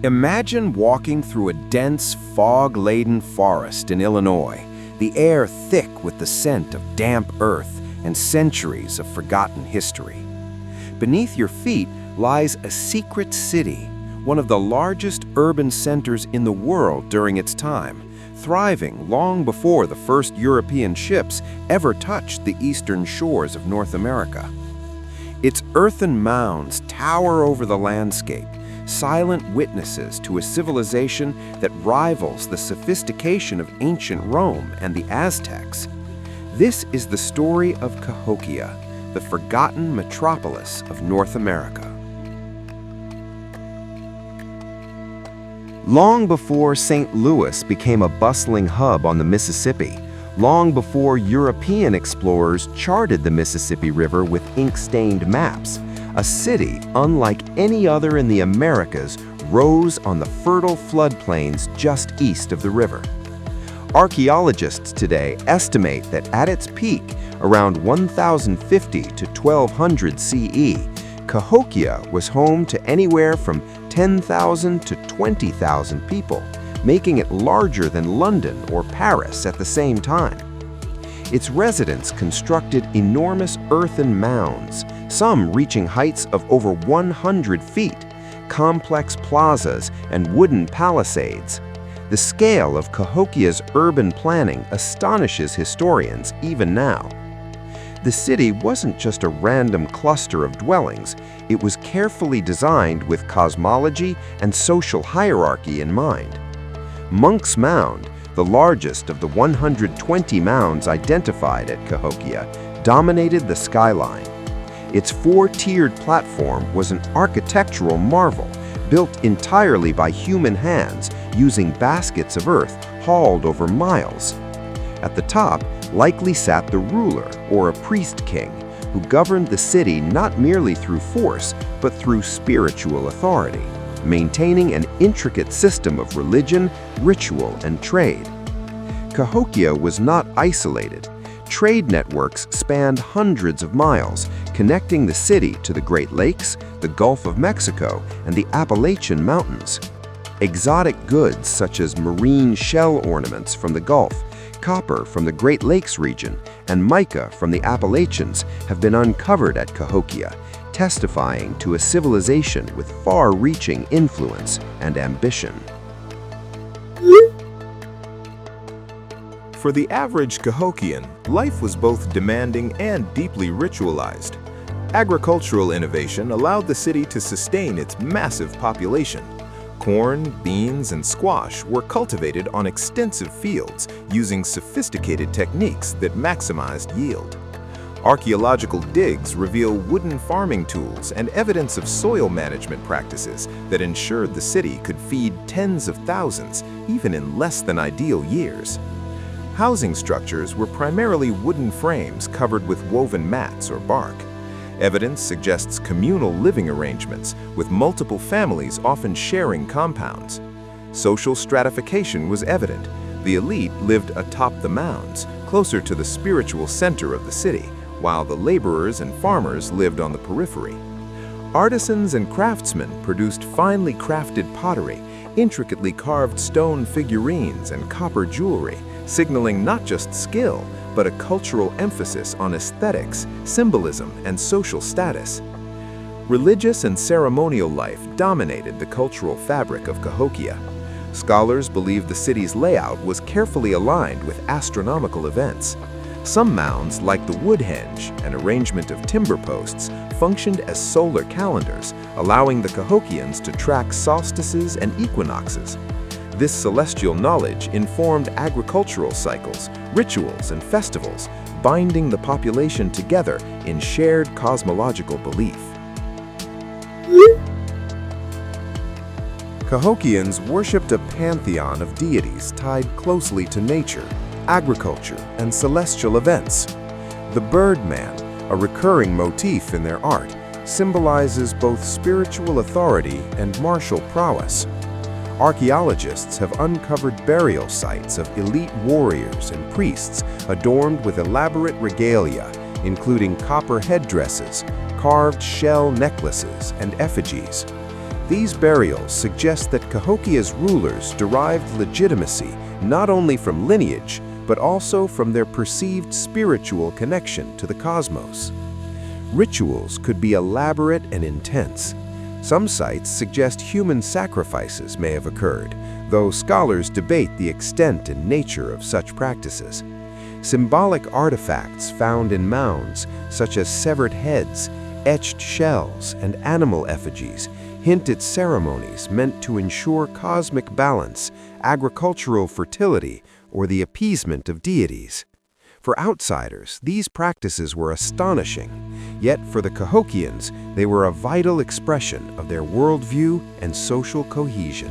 Imagine walking through a dense, fog-laden forest in Illinois, the air thick with the scent of damp earth and centuries of forgotten history. Beneath your feet lies a secret city, one of the largest urban centers in the world during its time, thriving long before the first European ships ever touched the eastern shores of North America. Its earthen mounds tower over the landscape, silent witnesses to a civilization that rivals the sophistication of ancient Rome and the Aztecs. This is the story of Cahokia, the forgotten metropolis of North America. Long before St. Louis became a bustling hub on the Mississippi, long before European explorers charted the Mississippi River with ink-stained maps, a city unlike any other in the Americas rose on the fertile floodplains just east of the river. Archaeologists today estimate that at its peak, around 1050 to 1200 CE, Cahokia was home to anywhere from 10,000 to 20,000 people, making it larger than London or Paris at the same time. Its residents constructed enormous earthen mounds, some reaching heights of over 100 feet, complex plazas, and wooden palisades. The scale of Cahokia's urban planning astonishes historians even now. The city wasn't just a random cluster of dwellings, it was carefully designed with cosmology and social hierarchy in mind. Monk's Mound, the largest of the 120 mounds identified at Cahokia, dominated the skyline. Its four-tiered platform was an architectural marvel, built entirely by human hands using baskets of earth hauled over miles. At the top likely sat the ruler, or a priest-king, who governed the city not merely through force, but through spiritual authority, maintaining an intricate system of religion, ritual, and trade. Cahokia was not isolated. Trade networks spanned hundreds of miles, connecting the city to the Great Lakes, the Gulf of Mexico, and the Appalachian Mountains. Exotic goods such as marine shell ornaments from the Gulf, copper from the Great Lakes region, and mica from the Appalachians have been uncovered at Cahokia, testifying to a civilization with far-reaching influence and ambition. For the average Cahokian, life was both demanding and deeply ritualized. Agricultural innovation allowed the city to sustain its massive population. Corn, beans, and squash were cultivated on extensive fields using sophisticated techniques that maximized yield. Archaeological digs reveal wooden farming tools and evidence of soil management practices that ensured the city could feed tens of thousands, even in less than ideal years. Housing structures were primarily wooden frames covered with woven mats or bark. Evidence suggests communal living arrangements, with multiple families often sharing compounds. Social stratification was evident. The elite lived atop the mounds, closer to the spiritual center of the city, while the laborers and farmers lived on the periphery. Artisans and craftsmen produced finely crafted pottery, intricately carved stone figurines, and copper jewelry, signaling not just skill, but a cultural emphasis on aesthetics, symbolism, and social status. Religious and ceremonial life dominated the cultural fabric of Cahokia. Scholars believe the city's layout was carefully aligned with astronomical events. Some mounds, like the Woodhenge, an arrangement of timber posts, functioned as solar calendars, allowing the Cahokians to track solstices and equinoxes. This celestial knowledge informed agricultural cycles, rituals, and festivals, binding the population together in shared cosmological belief. Cahokians worshipped a pantheon of deities tied closely to nature, agriculture, and celestial events. The Birdman, a recurring motif in their art, symbolizes both spiritual authority and martial prowess. Archaeologists have uncovered burial sites of elite warriors and priests adorned with elaborate regalia, including copper headdresses, carved shell necklaces, and effigies. These burials suggest that Cahokia's rulers derived legitimacy not only from lineage, but also from their perceived spiritual connection to the cosmos. Rituals could be elaborate and intense. Some sites suggest human sacrifices may have occurred, though scholars debate the extent and nature of such practices. Symbolic artifacts found in mounds, such as severed heads, etched shells, and animal effigies, hint at ceremonies meant to ensure cosmic balance, agricultural fertility, or the appeasement of deities. For outsiders, these practices were astonishing, yet for the Cahokians, they were a vital expression of their worldview and social cohesion.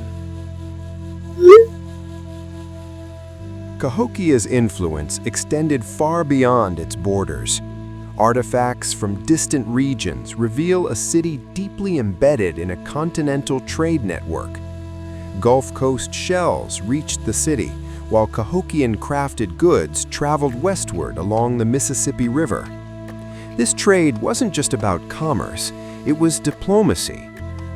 Cahokia's influence extended far beyond its borders. Artifacts from distant regions reveal a city deeply embedded in a continental trade network. Gulf Coast shells reached the city, while Cahokian-crafted goods traveled westward along the Mississippi River. This trade wasn't just about commerce, it was diplomacy.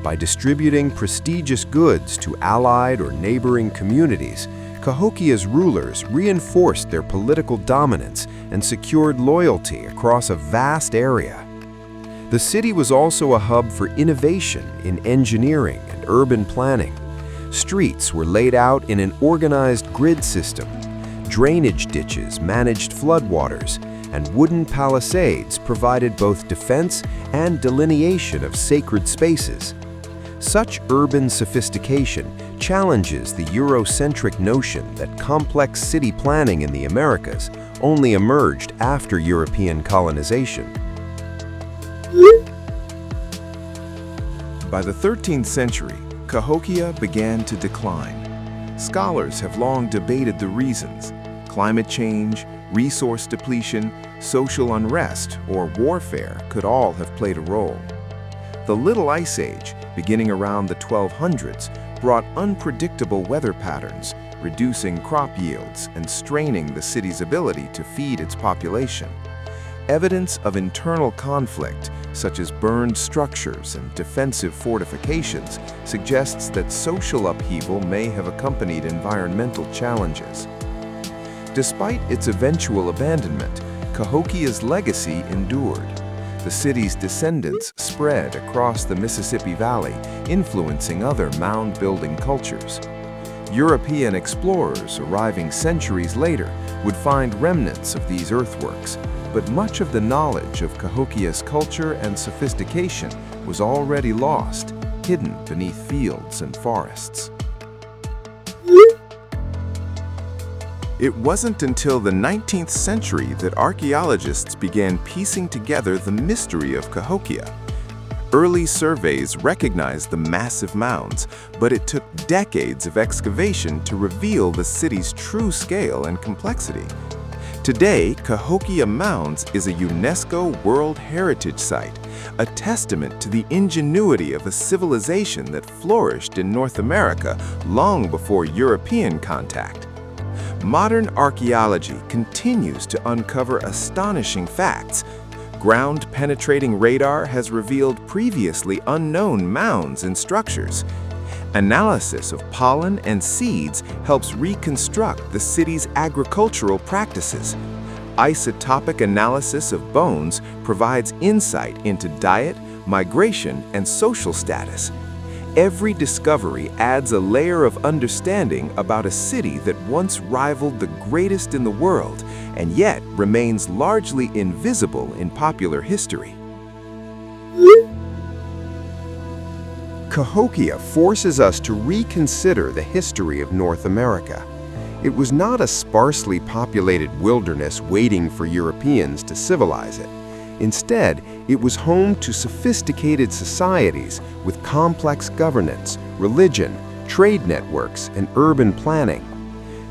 By distributing prestigious goods to allied or neighboring communities, Cahokia's rulers reinforced their political dominance and secured loyalty across a vast area. The city was also a hub for innovation in engineering and urban planning. Streets were laid out in an organized grid system. Drainage ditches managed floodwaters, and wooden palisades provided both defense and delineation of sacred spaces. Such urban sophistication challenges the Eurocentric notion that complex city planning in the Americas only emerged after European colonization. By the 13th century, Cahokia began to decline. Scholars have long debated the reasons. Climate change, resource depletion, social unrest, or warfare could all have played a role. The Little Ice Age, beginning around the 1200s, brought unpredictable weather patterns, reducing crop yields and straining the city's ability to feed its population. Evidence of internal conflict, such as burned structures and defensive fortifications, suggests that social upheaval may have accompanied environmental challenges. Despite its eventual abandonment, Cahokia's legacy endured. The city's descendants spread across the Mississippi Valley, influencing other mound-building cultures. European explorers arriving centuries later would find remnants of these earthworks, but much of the knowledge of Cahokia's culture and sophistication was already lost, hidden beneath fields and forests. It wasn't until the 19th century that archaeologists began piecing together the mystery of Cahokia. Early surveys recognized the massive mounds, but it took decades of excavation to reveal the city's true scale and complexity. Today, Cahokia Mounds is a UNESCO World Heritage Site, a testament to the ingenuity of a civilization that flourished in North America long before European contact. Modern archaeology continues to uncover astonishing facts. Ground-penetrating radar has revealed previously unknown mounds and structures. Analysis of pollen and seeds helps reconstruct the city's agricultural practices. Isotopic analysis of bones provides insight into diet, migration, and social status. Every discovery adds a layer of understanding about a city that once rivaled the greatest in the world and yet remains largely invisible in popular history. Cahokia forces us to reconsider the history of North America. It was not a sparsely populated wilderness waiting for Europeans to civilize it. Instead, it was home to sophisticated societies with complex governance, religion, trade networks, and urban planning.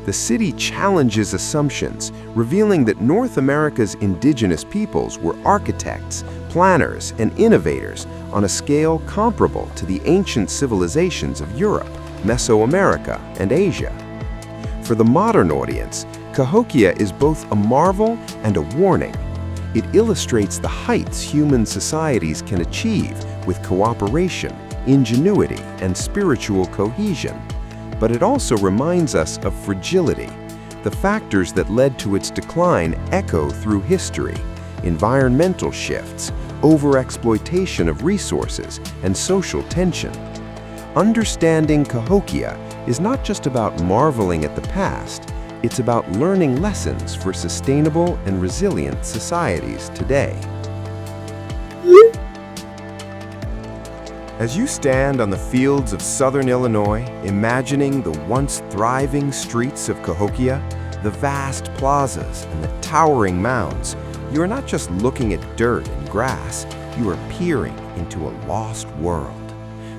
The city challenges assumptions, revealing that North America's indigenous peoples were architects, planners, and innovators on a scale comparable to the ancient civilizations of Europe, Mesoamerica, and Asia. For the modern audience, Cahokia is both a marvel and a warning. It illustrates the heights human societies can achieve with cooperation, ingenuity and spiritual cohesion. But it also reminds us of fragility. The factors that led to its decline echo through history: environmental shifts, overexploitation of resources, and social tension. Understanding Cahokia is not just about marveling at the past, it's about learning lessons for sustainable and resilient societies today. As you stand on the fields of southern Illinois, imagining the once thriving streets of Cahokia, the vast plazas and the towering mounds, you are not just looking at dirt and grass, you are peering into a lost world.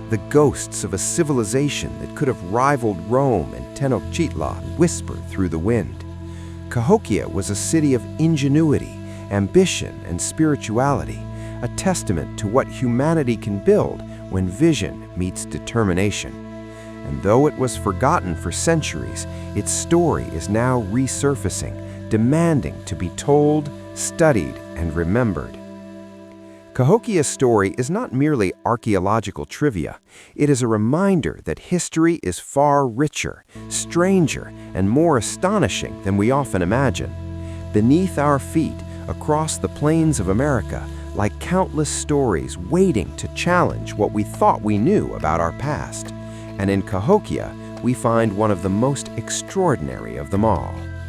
The ghosts of a civilization that could have rivaled Rome and Tenochtitlan whisper through the wind. Cahokia was a city of ingenuity, ambition, and spirituality, a testament to what humanity can build when vision meets determination. And though it was forgotten for centuries, its story is now resurfacing, demanding to be told, studied, and remembered. Cahokia's story is not merely archaeological trivia. It is a reminder that history is far richer, stranger, and more astonishing than we often imagine. Beneath our feet, across the plains of America, lie countless stories waiting to challenge what we thought we knew about our past. And in Cahokia, we find one of the most extraordinary of them all.